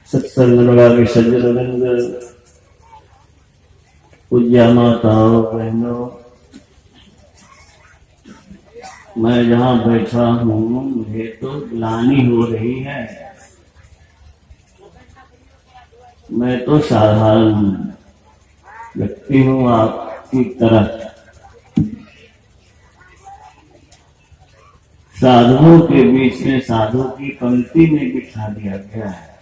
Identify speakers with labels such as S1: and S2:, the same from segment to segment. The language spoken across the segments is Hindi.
S1: सत्संग अनुरागी सज्जनवृंद, पूज्य माताओं बहनों, मैं जहाँ बैठा हूँ मुझे तो ग्लानि हो रही है। मैं तो साधारण व्यक्ति हूँ आपकी तरह। साधुओं के बीच में साधु की पंक्ति में बिठा दिया गया है।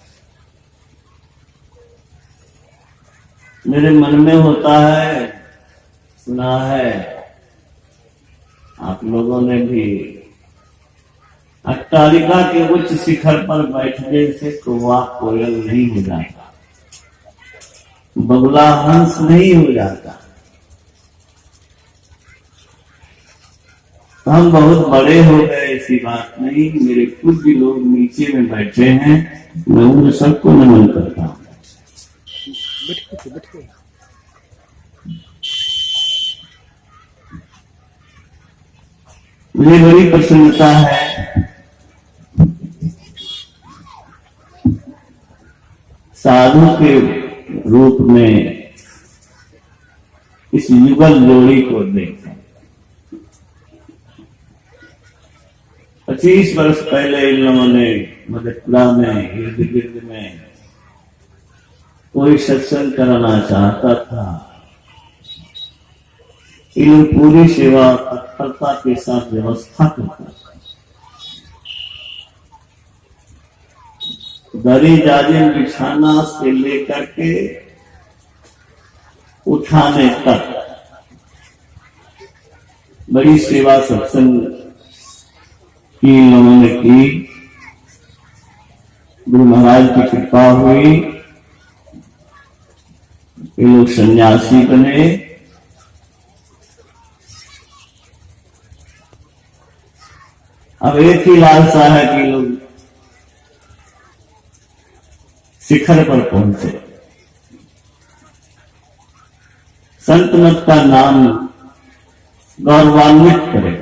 S1: मेरे मन में होता है, सुना है आप लोगों ने भी, अट्टालिका के उच्च शिखर पर बैठने से कौवा कोयल नहीं हो जाता, बगुला हंस नहीं हो जाता। हम बहुत बड़े हो गए ऐसी बात नहीं। मेरे कुछ लोग नीचे में बैठे हैं, मैं उन सबको नमन करता हूँ। मुझे बड़ी प्रसन्नता है साधु के रूप में इस युगल जोड़ी को देखकर। 25 वर्ष पहले इन लोगों ने मधेपुरा में इर्द गिर्द में कोई सत्संग कराना चाहता था। इन पूरी सेवा तत्परता के साथ व्यवस्था करता था। दरी जाजिम बिछाना से लेकर के उठाने तक बड़ी सेवा सत्संग की लोगों ने की। गुरु महाराज की कृपा हुई, ये लोग सन्यासी बने। अब एक ही लालसा है कि लोग शिखर पर पहुंचे, संत मत का नाम गौरवान्वित करे।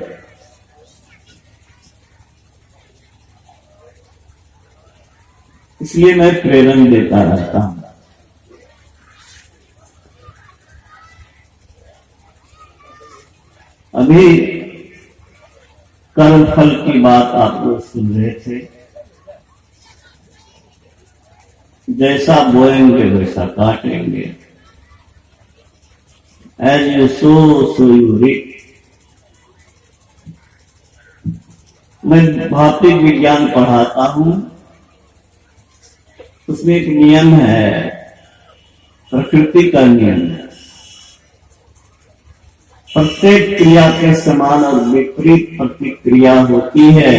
S1: इसलिए मैं प्रेरण देता रहता हूं। अभी कर्म फल की बात आप लोग सुन रहे थे। जैसा बोएंगे वैसा काटेंगे। As you sow so you reap. मैं भौतिक विज्ञान पढ़ाता हूं, उसमें एक नियम है, प्रकृति का नियम है। प्रत्येक क्रिया के समान और विपरीत प्रतिक्रिया होती है।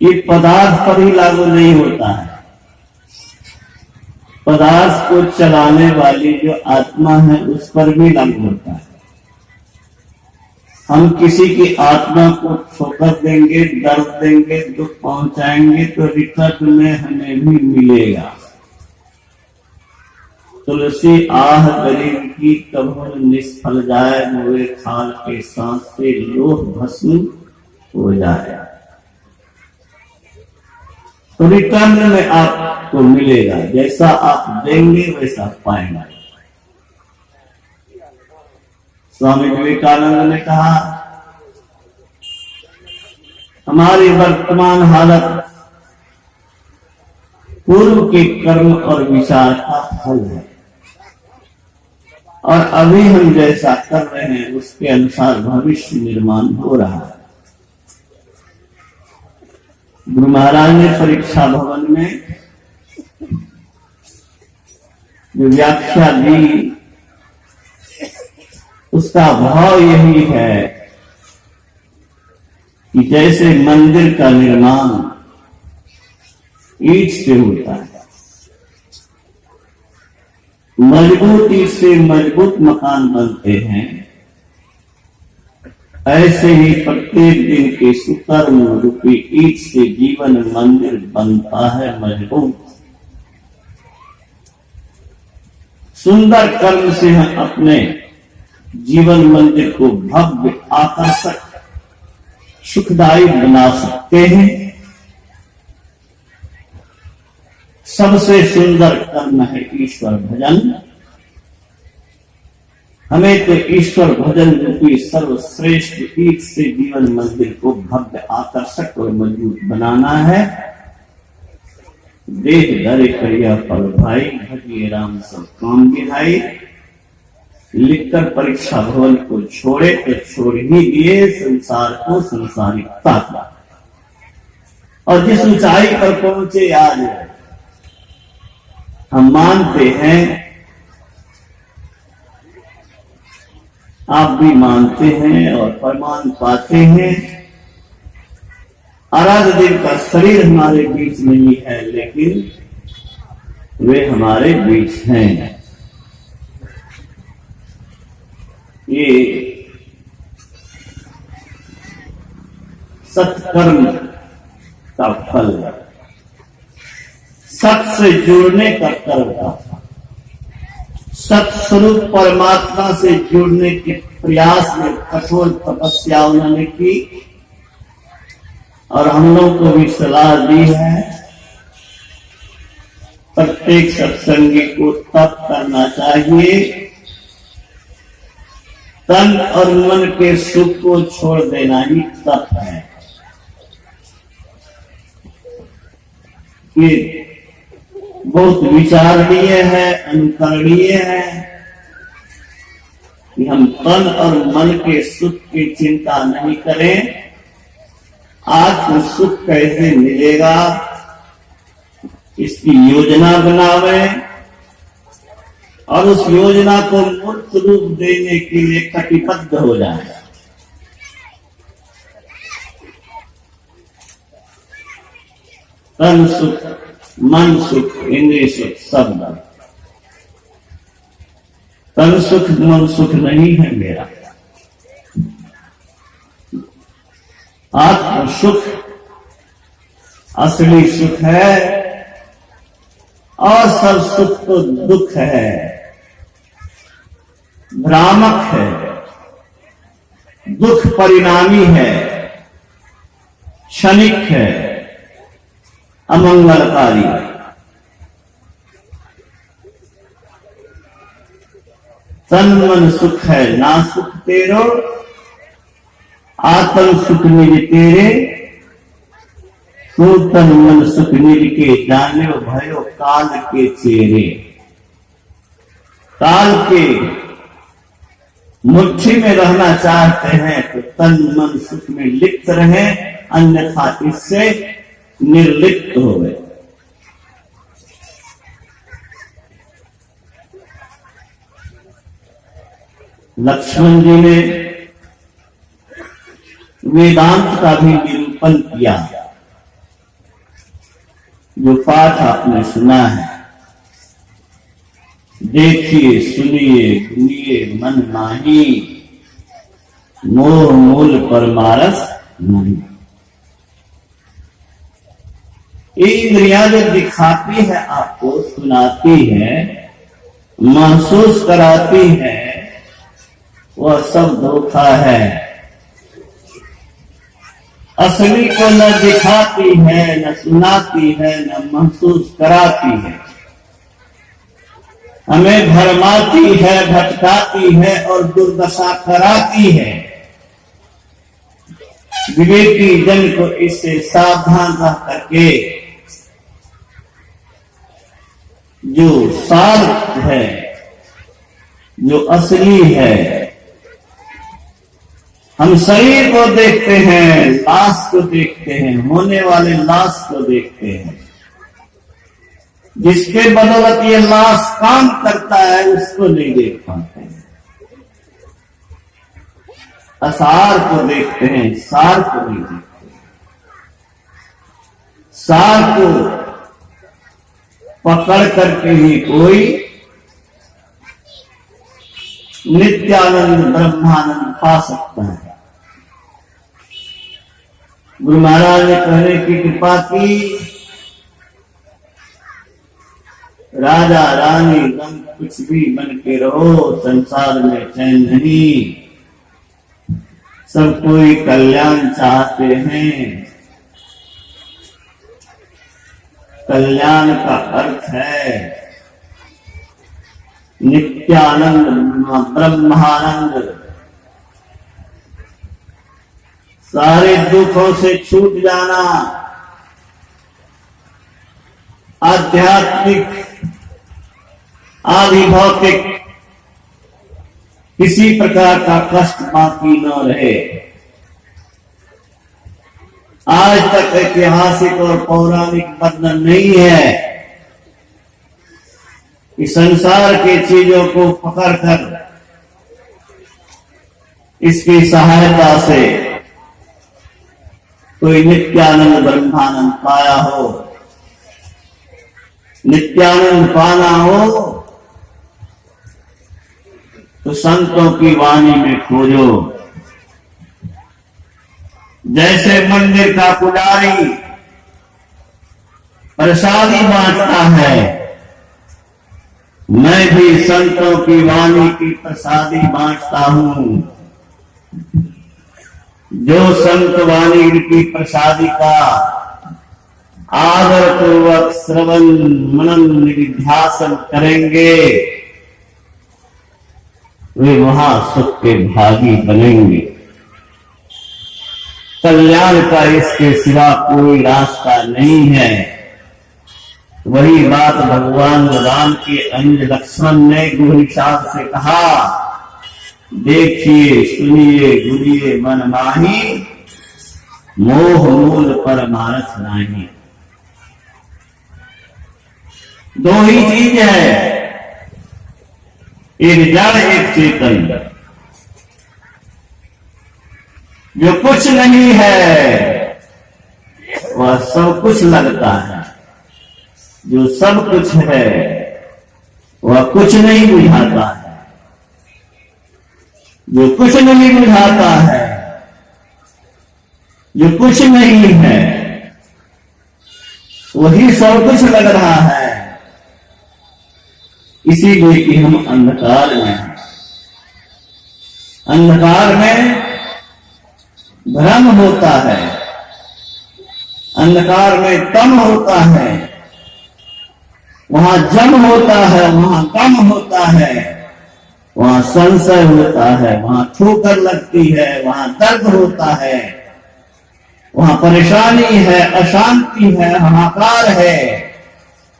S1: ये पदार्थ पर ही लागू नहीं होता है। पदार्थ को चलाने वाली जो आत्मा है उस पर भी लागू होता है। हम किसी की आत्मा को ठोकर देंगे, दर्द देंगे, दुख पहुंचाएंगे तो रिटर्न में हमें भी मिलेगा। तुलसी आह गरीब की कभू निष्फल जाए, मोए खाल के सांस से लोह भस्म हो जाए। तो रिटर्न में आपको मिलेगा, जैसा आप देंगे वैसा पाएंगे। स्वामी विवेकानंद ने कहा, हमारी वर्तमान हालत पूर्व के कर्म और विचार का फल है, और अभी हम जैसा कर रहे हैं उसके अनुसार भविष्य निर्माण हो रहा है। गुरु महाराज ने परीक्षा भवन में जो व्याख्या दी उसका भाव यही है कि जैसे मंदिर का निर्माण ईंट से होता है, मजबूत ईंट से मजबूत मकान बनते हैं, ऐसे ही प्रत्येक दिन के सुकर्म रूपी ईंट से जीवन मंदिर बनता है मजबूत। सुंदर कर्म से हम अपने जीवन मंदिर को भव्य, आकर्षक सुखदायी बना सकते हैं। सबसे सुंदर कर्म है ईश्वर भजन। हमें तो ईश्वर भजन रूपी सर्वश्रेष्ठ गीत से जीवन मंदिर को भव्य, आकर्षक और मजबूत बनाना है। देह धरे करिया फल भाई, भजिए राम सब काम बिहाई। लिखकर परीक्षा भवन को छोड़े तो छोड़ ही दिए संसार को, संसारिकता का। और जिस ऊंचाई पर पहुंचे आज हम मानते हैं, आप भी मानते हैं और प्रमाण पाते हैं। आराध्य देव का शरीर हमारे बीच नहीं है, लेकिन वे हमारे बीच हैं। ये सत्कर्म का फल, सत से जुड़ने का कर्म था। सत्स्वरूप परमात्मा से जुड़ने के प्रयास में कठोर तपस्या उन्होंने की और हम लोग को भी सलाह दी है। प्रत्येक सत्संगी को तप करना चाहिए। तन और मन के सुख को छोड़ देना ही तप है। ये बहुत विचारणीय है, अनुकरणीय है कि हम तन और मन के सुख की चिंता नहीं करें। आत्म सुख कैसे मिलेगा इसकी योजना बनावे और उस योजना को मूर्त रूप देने के लिए कटिबद्ध हो जाए। तन सुख, मन सुख, इंद्रिय सुख सब। तन सुख मन सुख नहीं है मेरा। आत्म सुख असली सुख है और सब सुख तो दुख है, भ्रामक है, दुख परिणामी है, क्षणिक है, अमंगलकारी। तन मन सुख है ना सुख तेरो, आत्म सुख निज तेरे। तू तन मन सुख निज के जाने भयो काल के चेरे। काल के मुट्ठी में रहना चाहते हैं तो तन मन सुख में लिप्त रहे, अन्यथा इससे निर्लिप्त हो गए। लक्ष्मण जी ने वेदांत का भी निरूपण किया, जो पाठ आपने सुना है। देखिए सुनिए घूमिए मन माही, मोह मूल परमारस नहीं। इंद्रियां जो दिखाती है, आपको सुनाती है, महसूस कराती है, वह सब धोखा है। असली को न दिखाती है, न सुनाती है, न महसूस कराती है। हमें भरमाती है, भटकाती है और दुर्दशा कराती है। विवेकी जन को इससे सावधान रह करके जो सार्थ है, जो असली है, हम शरीर को देखते हैं, लाश को देखते हैं, होने वाले लाश को देखते हैं। जिसके बदौलत ये लाश काम करता है उसको नहीं देख पाते हैं। असार को देखते हैं, सार को नहीं देखते। सार को पकड़ करके ही कोई नित्यानंद ब्रह्मानंद पा सकता है। गुरु महाराज ने कहने की कृपा की, राजा रानी तुम कुछ भी बन के रहो, संसार में चैन नहीं। सब कोई कल्याण चाहते हैं। कल्याण का अर्थ है नित्यानंद ब्रह्मानंद, सारे दुखों से छूट जाना, आध्यात्मिक आदि भौतिक किसी प्रकार का कष्ट बाकी न रहे। आज तक ऐतिहासिक और पौराणिक वर्णन नहीं है कि संसार के चीजों को पकड़कर इसकी सहायता से कोई नित्यानंद ब्रह्मानंद पाया हो। नित्यानंद पाना हो तो संतों की वाणी में खोजो। जैसे मंदिर का पुजारी प्रसादी बांटता है, मैं भी संतों की वाणी की प्रसादी बांटता हूं। जो संत वाणी की प्रसादी का आदर पूर्वक श्रवण मनन निधिध्यासन करेंगे, वे वहां सुख के भागी बनेंगे। कल्याण का इसके सिवा कोई रास्ता नहीं है। वही बात भगवान राम के अंज लक्ष्मण ने गुरुसाद से कहा, देखिए सुनिए गुरिए मन माही, मोह मूल परमारथ नाही। दो ही चीज है, एक जड़ एक चेतन। जो कुछ नहीं है वह सब कुछ लगता है, जो सब कुछ है वह कुछ नहीं बुझाता है। जो कुछ नहीं बुझाता है, जो कुछ नहीं है, वही सब कुछ लग रहा है। इसीलिए कि हम अंधकार में हैं। अंधकार में भ्रम होता है, अंधकार में तम होता है, वहां जम होता है, वहां गम होता है, वहां संशय होता है, वहां ठोकर लगती है, वहां दर्द होता है, वहां परेशानी है, अशांति है, हाहाकार है।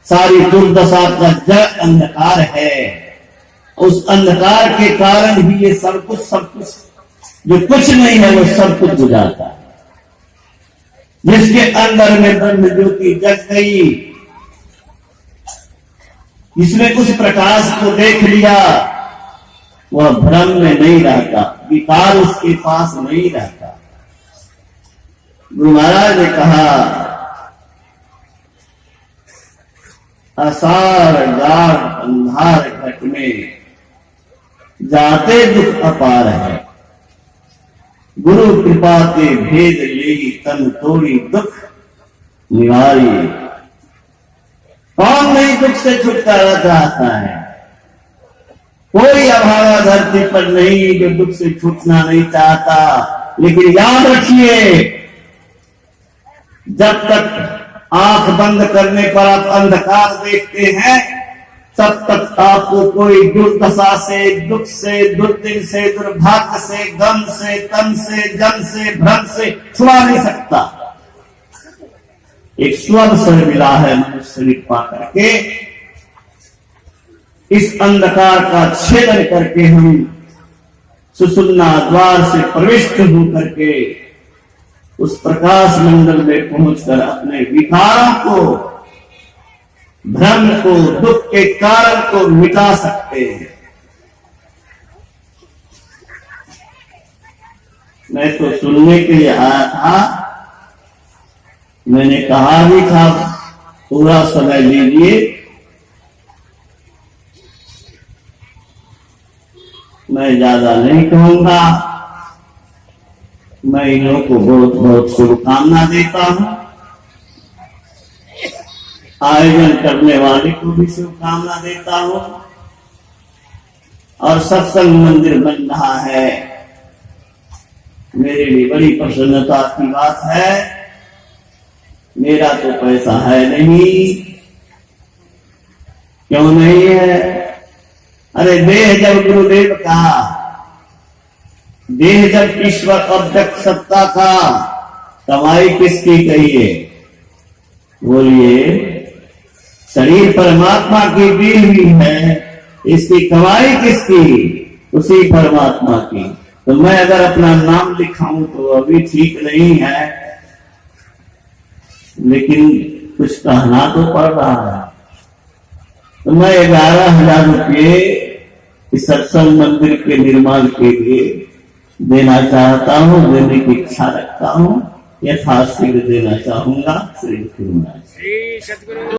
S1: सारी दुर्दशा का जड़ अंधकार है। उस अंधकार के कारण ही ये सब कुछ जो कुछ नहीं है वो सब कुछ बुझाता है। जिसके अंदर में ब्रह्म ज्योति जग गई, जिसने उस प्रकाश को देख लिया, वह भ्रम में नहीं रहता, विकार उसके पास नहीं रहता। गुरु महाराज ने कहा, असार गाढ़ अंधार घट में जाते दुख अपार है, गुरु कृपा के भेद ले तन तोड़ी दुख निवारी। कौन नहीं दुख से छुटकारा चाहता है? कोई अभागा धरती पर नहीं जो दुख से छूटना नहीं चाहता। लेकिन याद रखिए, जब तक आंख बंद करने पर आप अंधकार देखते हैं, तब तक आपको कोई दुर्दशा से, दुख से, दुर्दिन से, दुर्भाग्य से, गम से, तन से, जन से, भ्रम से छुड़ा नहीं सकता। एक स्वर से मिला है मनुष्य शरीर पा करके। इस अंधकार का छेदन करके हम सुषुम्ना द्वार से प्रविष्ट होकर के उस प्रकाश मंडल में पहुंचकर अपने विकारों को, भ्रम को, दुख के कारण को मिटा सकते हैं। मैं तो सुनने के लिए आया था, मैंने कहा भी था पूरा समय लीजिए। मैं ज्यादा नहीं कहूंगा। मैं इन लोगों को बहुत बहुत शुभकामना देता हूं। आयोजन करने वाले को भी शुभकामना देता हूं। और सत्संग मंदिर बन रहा है, मेरे लिए बड़ी प्रसन्नता की बात है। मेरा तो पैसा है नहीं। क्यों नहीं है? अरे देह जब गुरुदेव का, देह जब ईश्वर अव्यक्त सत्ता का, कमाई किसकी कहिए? बोलिए, शरीर परमात्मा की दी हुई है, इसकी कमाई किसकी? उसी परमात्मा की। तो मैं अगर अपना नाम लिखाऊं तो अभी ठीक नहीं है, लेकिन कुछ कहना तो पड़ रहा है। तो मैं 11,000 रुपये इस सत्संग मंदिर के निर्माण के लिए देना चाहता हूं, देने की इच्छा रखता हूं, यथाशीघ्र देना चाहूंगा। श्री गुरु।